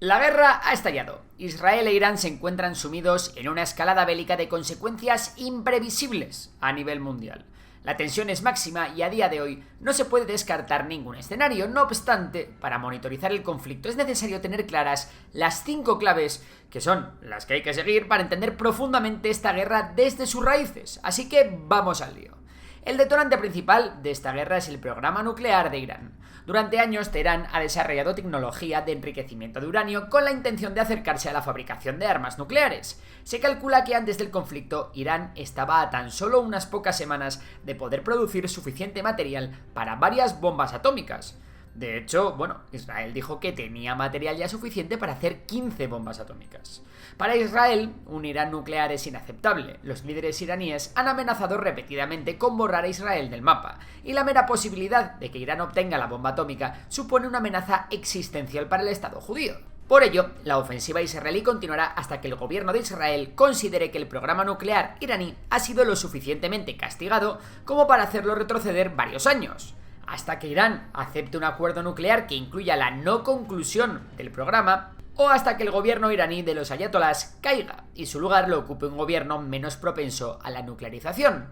La guerra ha estallado. Israel e Irán se encuentran sumidos en una escalada bélica de consecuencias imprevisibles a nivel mundial. La tensión es máxima y a día de hoy no se puede descartar ningún escenario. No obstante, para monitorizar el conflicto es necesario tener claras las 5 claves que son las que hay que seguir para entender profundamente esta guerra desde sus raíces. Así que vamos al lío. El detonante principal de esta guerra es el programa nuclear de Irán. Durante años, Teherán ha desarrollado tecnología de enriquecimiento de uranio con la intención de acercarse a la fabricación de armas nucleares. Se calcula que antes del conflicto, Irán estaba a tan solo unas pocas semanas de poder producir suficiente material para varias bombas atómicas. De hecho, Israel dijo que tenía material ya suficiente para hacer 15 bombas atómicas. Para Israel, un Irán nuclear es inaceptable. Los líderes iraníes han amenazado repetidamente con borrar a Israel del mapa, y la mera posibilidad de que Irán obtenga la bomba atómica supone una amenaza existencial para el Estado judío. Por ello, la ofensiva israelí continuará hasta que el gobierno de Israel considere que el programa nuclear iraní ha sido lo suficientemente castigado como para hacerlo retroceder varios años. Hasta que Irán acepte un acuerdo nuclear que incluya la no conclusión del programa, o hasta que el gobierno iraní de los ayatolás caiga y su lugar lo ocupe un gobierno menos propenso a la nuclearización.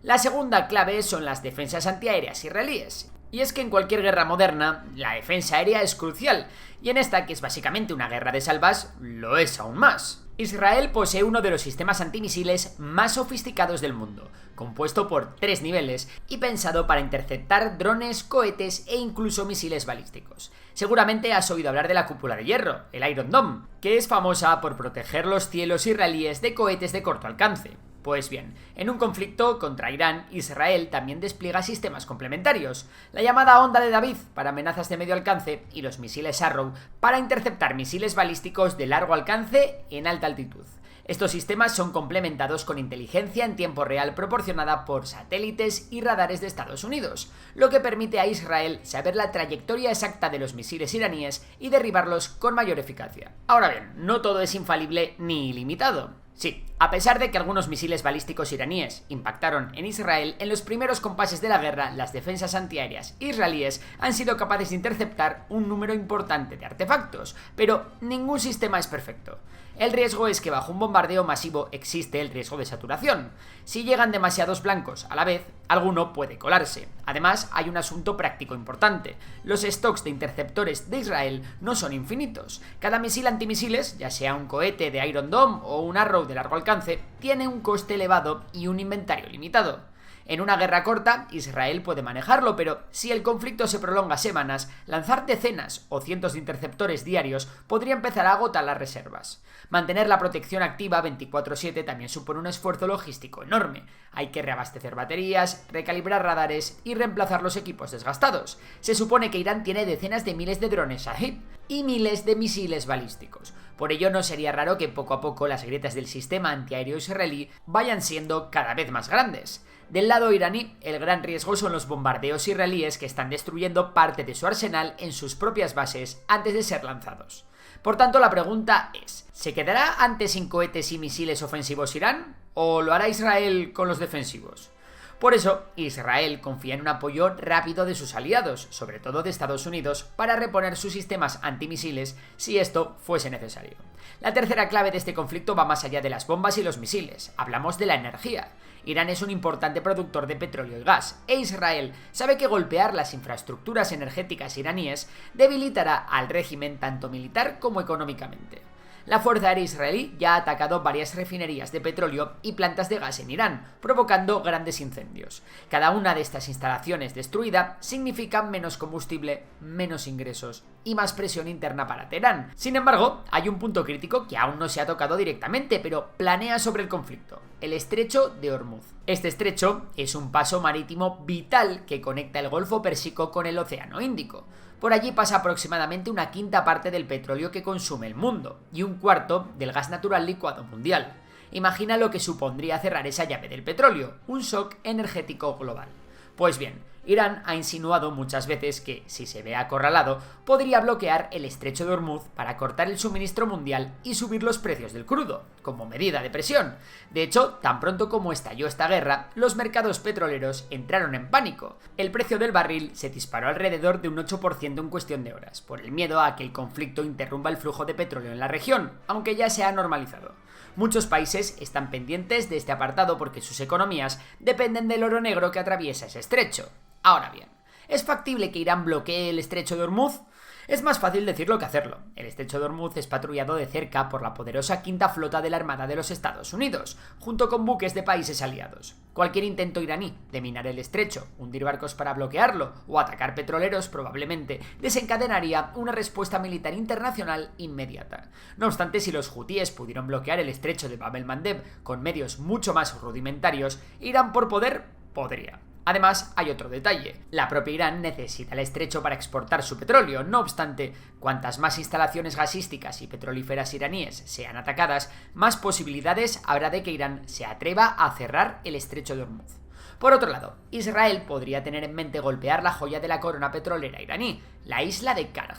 La segunda clave son las defensas antiaéreas israelíes. Y es que en cualquier guerra moderna, la defensa aérea es crucial, y en esta, que es básicamente una guerra de salvas, lo es aún más. Israel posee uno de los sistemas antimisiles más sofisticados del mundo, compuesto por 3 niveles y pensado para interceptar drones, cohetes e incluso misiles balísticos. Seguramente has oído hablar de la cúpula de hierro, el Iron Dome, que es famosa por proteger los cielos israelíes de cohetes de corto alcance. Pues bien, en un conflicto contra Irán, Israel también despliega sistemas complementarios, la llamada Onda de David para amenazas de medio alcance y los misiles Arrow para interceptar misiles balísticos de largo alcance en alta altitud. Estos sistemas son complementados con inteligencia en tiempo real proporcionada por satélites y radares de Estados Unidos, lo que permite a Israel saber la trayectoria exacta de los misiles iraníes y derribarlos con mayor eficacia. Ahora bien, no todo es infalible ni ilimitado. Sí, a pesar de que algunos misiles balísticos iraníes impactaron en Israel, en los primeros compases de la guerra, las defensas antiaéreas israelíes han sido capaces de interceptar un número importante de artefactos, pero ningún sistema es perfecto. El riesgo es que bajo un bombardeo masivo existe el riesgo de saturación. Si llegan demasiados blancos a la vez, alguno puede colarse. Además, hay un asunto práctico importante. Los stocks de interceptores de Israel no son infinitos. Cada misil antimisiles, ya sea un cohete de Iron Dome o un Arrow de largo alcance, tiene un coste elevado y un inventario limitado. En una guerra corta, Israel puede manejarlo, pero si el conflicto se prolonga semanas, lanzar decenas o cientos de interceptores diarios podría empezar a agotar las reservas. Mantener la protección activa 24/7 también supone un esfuerzo logístico enorme. Hay que reabastecer baterías, recalibrar radares y reemplazar los equipos desgastados. Se supone que Irán tiene decenas de miles de drones Shahid y miles de misiles balísticos. Por ello no sería raro que poco a poco las grietas del sistema antiaéreo israelí vayan siendo cada vez más grandes. Del lado iraní, el gran riesgo son los bombardeos israelíes que están destruyendo parte de su arsenal en sus propias bases antes de ser lanzados. Por tanto, la pregunta es, ¿se quedará antes sin cohetes y misiles ofensivos Irán? ¿O lo hará Israel con los defensivos? Por eso, Israel confía en un apoyo rápido de sus aliados, sobre todo de Estados Unidos, para reponer sus sistemas antimisiles si esto fuese necesario. La tercera clave de este conflicto va más allá de las bombas y los misiles. Hablamos de la energía. Irán es un importante productor de petróleo y gas, e Israel sabe que golpear las infraestructuras energéticas iraníes debilitará al régimen tanto militar como económicamente. La Fuerza Aérea Israelí ya ha atacado varias refinerías de petróleo y plantas de gas en Irán, provocando grandes incendios. Cada una de estas instalaciones destruida significa menos combustible, menos ingresos y más presión interna para Teherán. Sin embargo, hay un punto crítico que aún no se ha tocado directamente, pero planea sobre el conflicto: el estrecho de Hormuz. Este estrecho es un paso marítimo vital que conecta el Golfo Pérsico con el Océano Índico. Por allí pasa aproximadamente una quinta parte del petróleo que consume el mundo y un cuarto del gas natural licuado mundial. Imagina lo que supondría cerrar esa llave del petróleo, un shock energético global. Pues bien, Irán ha insinuado muchas veces que, si se ve acorralado, podría bloquear el estrecho de Hormuz para cortar el suministro mundial y subir los precios del crudo, como medida de presión. De hecho, tan pronto como estalló esta guerra, los mercados petroleros entraron en pánico. El precio del barril se disparó alrededor de un 8% en cuestión de horas, por el miedo a que el conflicto interrumpa el flujo de petróleo en la región, aunque ya se ha normalizado. Muchos países están pendientes de este apartado porque sus economías dependen del oro negro que atraviesa ese estrecho. Ahora bien, ¿es factible que Irán bloquee el estrecho de Hormuz? Es más fácil decirlo que hacerlo. El estrecho de Hormuz es patrullado de cerca por la poderosa quinta flota de la Armada de los Estados Unidos, junto con buques de países aliados. Cualquier intento iraní de minar el estrecho, hundir barcos para bloquearlo o atacar petroleros probablemente desencadenaría una respuesta militar internacional inmediata. No obstante, si los hutíes pudieron bloquear el estrecho de Bab el-Mandeb con medios mucho más rudimentarios, Irán por poder podría. Además, hay otro detalle. La propia Irán necesita el estrecho para exportar su petróleo. No obstante, cuantas más instalaciones gasísticas y petrolíferas iraníes sean atacadas, más posibilidades habrá de que Irán se atreva a cerrar el estrecho de Hormuz. Por otro lado, Israel podría tener en mente golpear la joya de la corona petrolera iraní, la isla de Karj.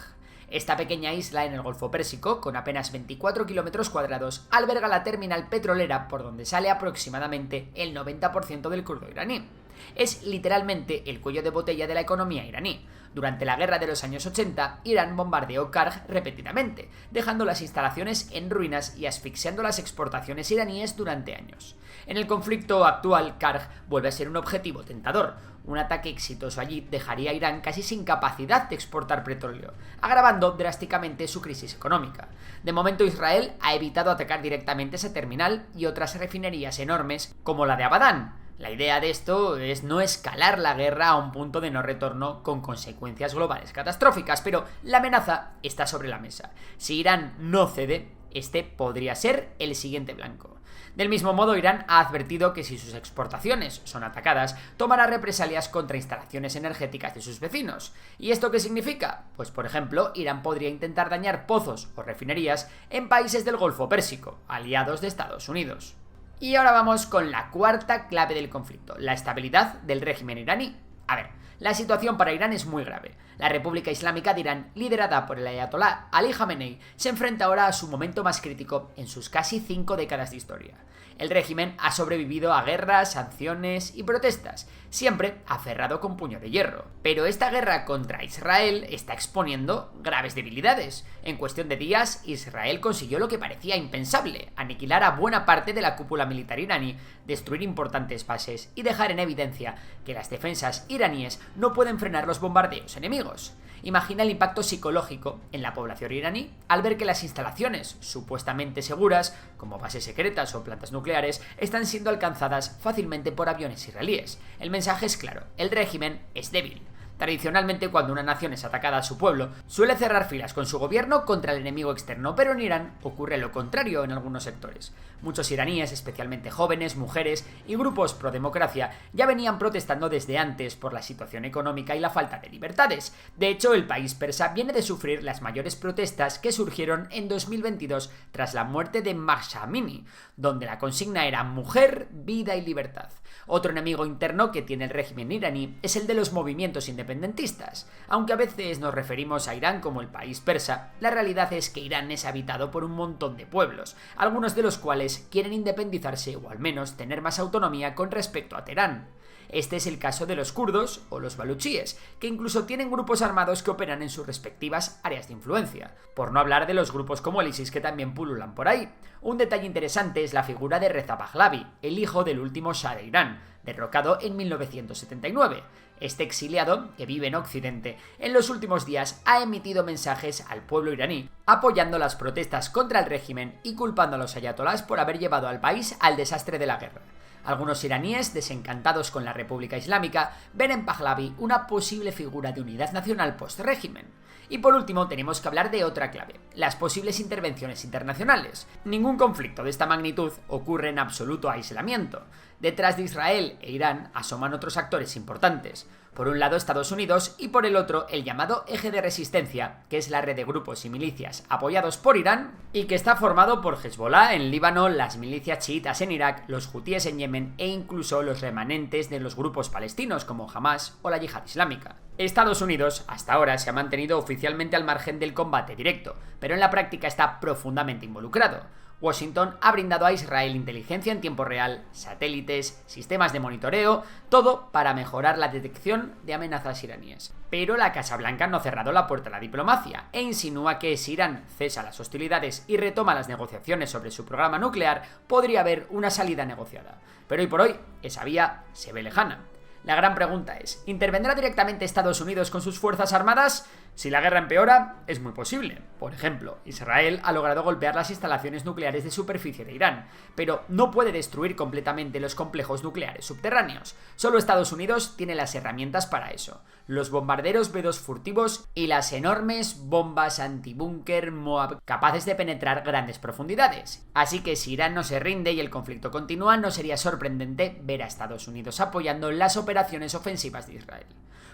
Esta pequeña isla en el Golfo Pérsico, con apenas 24 kilómetros cuadrados, alberga la terminal petrolera por donde sale aproximadamente el 90% del crudo iraní. Es literalmente el cuello de botella de la economía iraní. Durante la guerra de los años 80, Irán bombardeó Karj repetidamente, dejando las instalaciones en ruinas y asfixiando las exportaciones iraníes durante años. En el conflicto actual, Karj vuelve a ser un objetivo tentador. Un ataque exitoso allí dejaría a Irán casi sin capacidad de exportar petróleo, agravando drásticamente su crisis económica. De momento, Israel ha evitado atacar directamente esa terminal y otras refinerías enormes como la de Abadán. La idea de esto es no escalar la guerra a un punto de no retorno con consecuencias globales catastróficas, pero la amenaza está sobre la mesa. Si Irán no cede, este podría ser el siguiente blanco. Del mismo modo, Irán ha advertido que si sus exportaciones son atacadas, tomará represalias contra instalaciones energéticas de sus vecinos. ¿Y esto qué significa? Pues, por ejemplo, Irán podría intentar dañar pozos o refinerías en países del Golfo Pérsico, aliados de Estados Unidos. Y ahora vamos con la cuarta clave del conflicto, la estabilidad del régimen iraní. A ver, la situación para Irán es muy grave. La República Islámica de Irán, liderada por el ayatolá Ali Jamenei, se enfrenta ahora a su momento más crítico en sus casi 5 décadas de historia. El régimen ha sobrevivido a guerras, sanciones y protestas, siempre aferrado con puño de hierro. Pero esta guerra contra Israel está exponiendo graves debilidades. En cuestión de días, Israel consiguió lo que parecía impensable: aniquilar a buena parte de la cúpula militar iraní, destruir importantes bases y dejar en evidencia que las defensas iraníes no pueden frenar los bombardeos enemigos. Imagina el impacto psicológico en la población iraní al ver que las instalaciones supuestamente seguras, como bases secretas o plantas nucleares, están siendo alcanzadas fácilmente por aviones israelíes. El mensaje es claro: el régimen es débil. Tradicionalmente, cuando una nación es atacada a su pueblo, suele cerrar filas con su gobierno contra el enemigo externo, pero en Irán ocurre lo contrario en algunos sectores. Muchos iraníes, especialmente jóvenes, mujeres y grupos pro-democracia, ya venían protestando desde antes por la situación económica y la falta de libertades. De hecho, el país persa viene de sufrir las mayores protestas que surgieron en 2022 tras la muerte de Mahsa Amini, donde la consigna era mujer, vida y libertad. Otro enemigo interno que tiene el régimen iraní es el de los movimientos independentistas. Aunque a veces nos referimos a Irán como el país persa, la realidad es que Irán es habitado por un montón de pueblos, algunos de los cuales quieren independizarse o al menos tener más autonomía con respecto a Teherán. Este es el caso de los kurdos o los baluchíes, que incluso tienen grupos armados que operan en sus respectivas áreas de influencia, por no hablar de los grupos como el ISIS que también pululan por ahí. Un detalle interesante es la figura de Reza Pahlavi, el hijo del último Shah de Irán, derrocado en 1979. Este exiliado, que vive en Occidente, en los últimos días ha emitido mensajes al pueblo iraní, apoyando las protestas contra el régimen y culpando a los ayatolás por haber llevado al país al desastre de la guerra. Algunos iraníes, desencantados con la República Islámica, ven en Pahlavi una posible figura de unidad nacional post-régimen. Y por último, tenemos que hablar de otra clave: las posibles intervenciones internacionales. Ningún conflicto de esta magnitud ocurre en absoluto aislamiento. Detrás de Israel e Irán asoman otros actores importantes. Por un lado Estados Unidos y por el otro el llamado Eje de Resistencia, que es la red de grupos y milicias apoyados por Irán y que está formado por Hezbollah en Líbano, las milicias chiitas en Irak, los hutíes en Yemen e incluso los remanentes de los grupos palestinos como Hamas o la Yihad Islámica. Estados Unidos hasta ahora se ha mantenido oficialmente al margen del combate directo, pero en la práctica está profundamente involucrado. Washington ha brindado a Israel inteligencia en tiempo real, satélites, sistemas de monitoreo, todo para mejorar la detección de amenazas iraníes. Pero la Casa Blanca no ha cerrado la puerta a la diplomacia e insinúa que si Irán cesa las hostilidades y retoma las negociaciones sobre su programa nuclear, podría haber una salida negociada. Pero hoy por hoy, esa vía se ve lejana. La gran pregunta es, ¿intervendrá directamente Estados Unidos con sus fuerzas armadas? Si la guerra empeora, es muy posible. Por ejemplo, Israel ha logrado golpear las instalaciones nucleares de superficie de Irán, pero no puede destruir completamente los complejos nucleares subterráneos. Solo Estados Unidos tiene las herramientas para eso. Los bombarderos B-2 furtivos y las enormes bombas antibúnker Moab capaces de penetrar grandes profundidades. Así que si Irán no se rinde y el conflicto continúa, no sería sorprendente ver a Estados Unidos apoyando las operaciones ofensivas de Israel.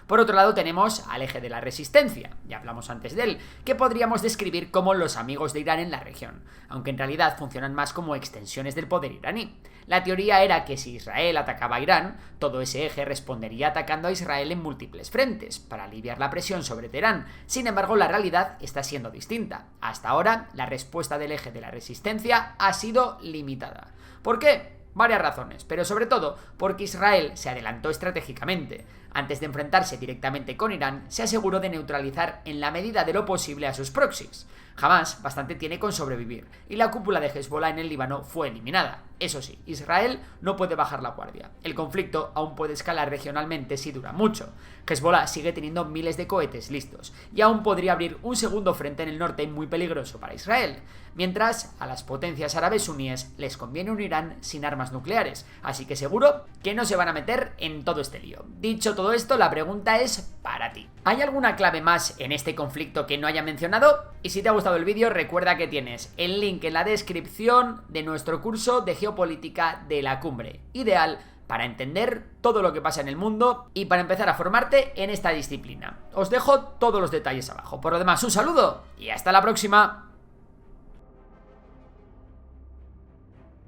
Por otro lado tenemos al Eje de la Resistencia, ya hablamos antes de él, que podríamos describir como los amigos de Irán en la región, aunque en realidad funcionan más como extensiones del poder iraní. La teoría era que si Israel atacaba a Irán, todo ese eje respondería atacando a Israel en múltiples frentes, para aliviar la presión sobre Teherán. Sin embargo, la realidad está siendo distinta. Hasta ahora, la respuesta del Eje de la Resistencia ha sido limitada. ¿Por qué? Varias razones, pero sobre todo porque Israel se adelantó estratégicamente. Antes de enfrentarse directamente con Irán, se aseguró de neutralizar en la medida de lo posible a sus proxies. Hamas bastante tiene con sobrevivir, y la cúpula de Hezbollah en el Líbano fue eliminada. Eso sí, Israel no puede bajar la guardia. El conflicto aún puede escalar regionalmente si dura mucho. Hezbollah sigue teniendo miles de cohetes listos, y aún podría abrir un segundo frente en el norte muy peligroso para Israel. Mientras, a las potencias árabes suníes les conviene un Irán sin armas nucleares, así que seguro que no se van a meter en todo este lío. Dicho todo esto, la pregunta es para ti. ¿Hay alguna clave más en este conflicto que no haya mencionado? Y si te ha gustado el vídeo, recuerda que tienes el link en la descripción de nuestro curso de geopolítica de la cumbre, ideal para entender todo lo que pasa en el mundo y para empezar a formarte en esta disciplina. Os dejo todos los detalles abajo. Por lo demás, un saludo y hasta la próxima.